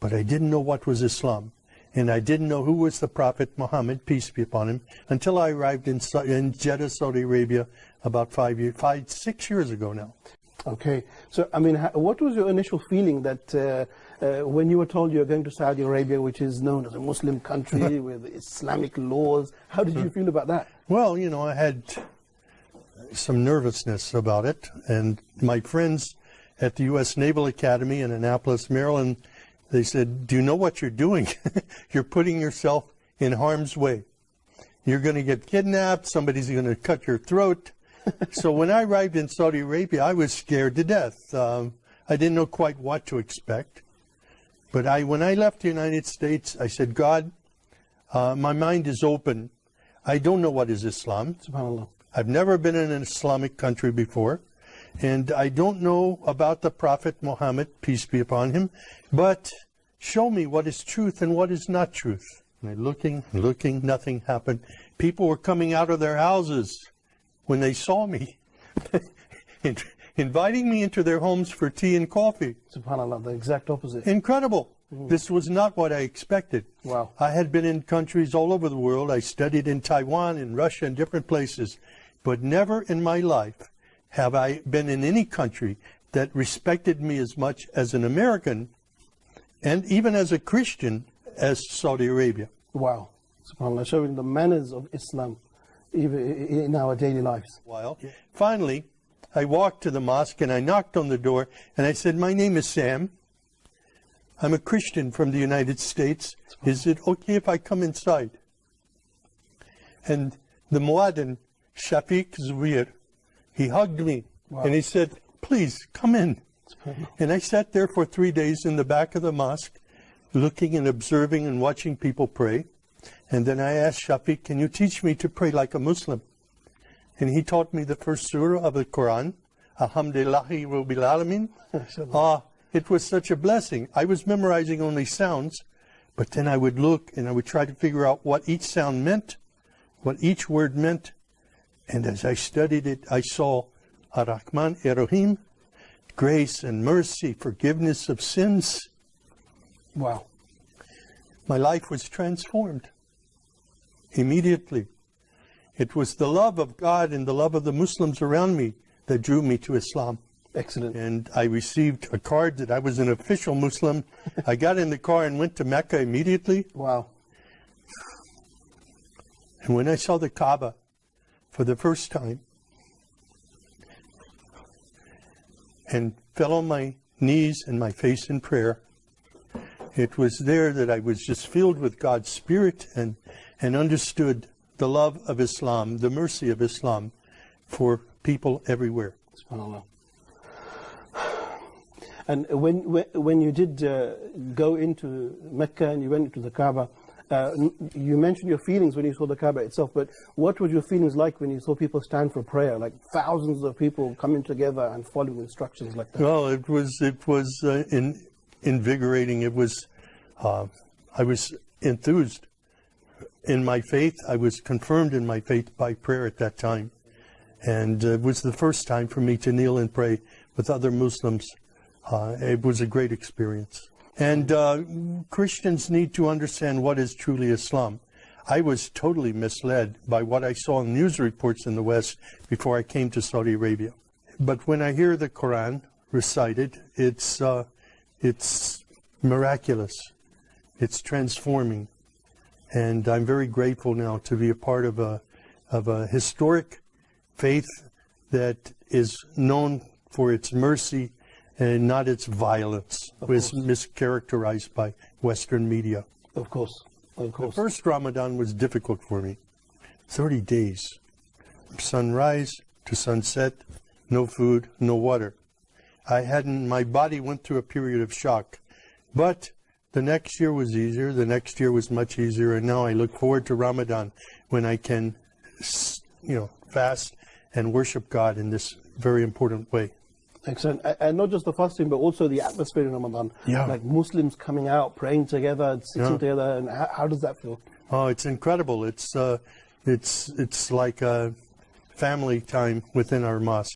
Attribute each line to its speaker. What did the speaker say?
Speaker 1: but I didn't know what was Islam. And I didn't know who was the Prophet Muhammad, peace be upon him, until I arrived in Jeddah, Saudi Arabia, about 6 years ago now.
Speaker 2: Okay. So, I mean, what was your initial feeling that when you were told you were going to Saudi Arabia, which is known as a Muslim country with Islamic laws, how did you feel about that?
Speaker 1: Well, you know, I had some nervousness about it. And my friends at the U.S. Naval Academy in Annapolis, Maryland, they said, do you know what you're doing? You're putting yourself in harm's way. You're going to get kidnapped. Somebody's going to cut your throat. So when I arrived in Saudi Arabia, I was scared to death. I didn't know quite what to expect. But when I left the United States, I said, God, my mind is open. I don't know what is Islam.
Speaker 2: SubhanAllah.
Speaker 1: I've never been in an Islamic country before. And I don't know about the Prophet Muhammad, peace be upon him, but show me what is truth and what is not truth. And looking, nothing happened. People were coming out of their houses when they saw me, inviting me into their homes for tea and coffee.
Speaker 2: SubhanAllah, the exact opposite.
Speaker 1: Incredible. This was not what I expected.
Speaker 2: Wow.
Speaker 1: I had been in countries all over the world. I studied in Taiwan, in Russia, and different places, but never in my life have I been in any country that respected me as much as an American and even as a Christian as Saudi Arabia.
Speaker 2: Wow. SubhanAllah, showing the manners of Islam even in our daily lives.
Speaker 1: Finally, I walked to the mosque and I knocked on the door and I said, my name is Sam. I'm a Christian from the United States. Is it okay if I come inside? And the Muaddin, Shafiq Zubair, he hugged me, and he said, please, come in. And I sat there for 3 days in the back of the mosque, looking and observing and watching people pray. And then I asked Shafiq, can you teach me to pray like a Muslim? And he taught me the first surah of the Quran, Alhamdulillahi Rabbil Alameen. It was such a blessing. I was memorizing only sounds, but then I would look and I would try to figure out what each sound meant, what each word meant. And as I studied it, I saw Ar-Rahman Ar-Rahim, grace and mercy, forgiveness of sins.
Speaker 2: Wow.
Speaker 1: My life was transformed immediately. It was the love of God and the love of the Muslims around me that drew me to Islam.
Speaker 2: Excellent.
Speaker 1: And I received a card that I was an official Muslim. I got in the car and went to Mecca immediately.
Speaker 2: Wow.
Speaker 1: And when I saw the Kaaba for the first time and fell on my knees and my face in prayer, it was there that I was just filled with God's Spirit and understood the love of Islam, the mercy of Islam for people everywhere.
Speaker 2: SubhanAllah. And when you did go into Mecca and you went into the Kaaba, you mentioned your feelings when you saw the Kaaba itself, but what were your feelings like when you saw people stand for prayer, like thousands of people coming together and following instructions like that?
Speaker 1: Well, it was invigorating. It was, I was enthused in my faith. I was confirmed in my faith by prayer at that time. And it was the first time for me to kneel and pray with other Muslims. It was a great experience. And Christians need to understand what is truly Islam. I was totally misled by what I saw in news reports in the West before I came to Saudi Arabia. But when I hear the Quran recited, it's miraculous. It's transforming. And I'm very grateful now to be a part of a historic faith that is known for its mercy and not its violence, was mischaracterized by Western media.
Speaker 2: Of course, of course.
Speaker 1: The first Ramadan was difficult for me. 30 days, sunrise to sunset, no food, no water. My body went through a period of shock. But the next year was easier, the next year was much easier, and now I look forward to Ramadan when I can, fast and worship God in this very important way.
Speaker 2: Excellent. And not just the fasting, but also the atmosphere in Ramadan.
Speaker 1: Yeah.
Speaker 2: Like Muslims coming out, praying together, sitting together. And how does that feel?
Speaker 1: Oh, it's incredible. It's like a family time within our mosque.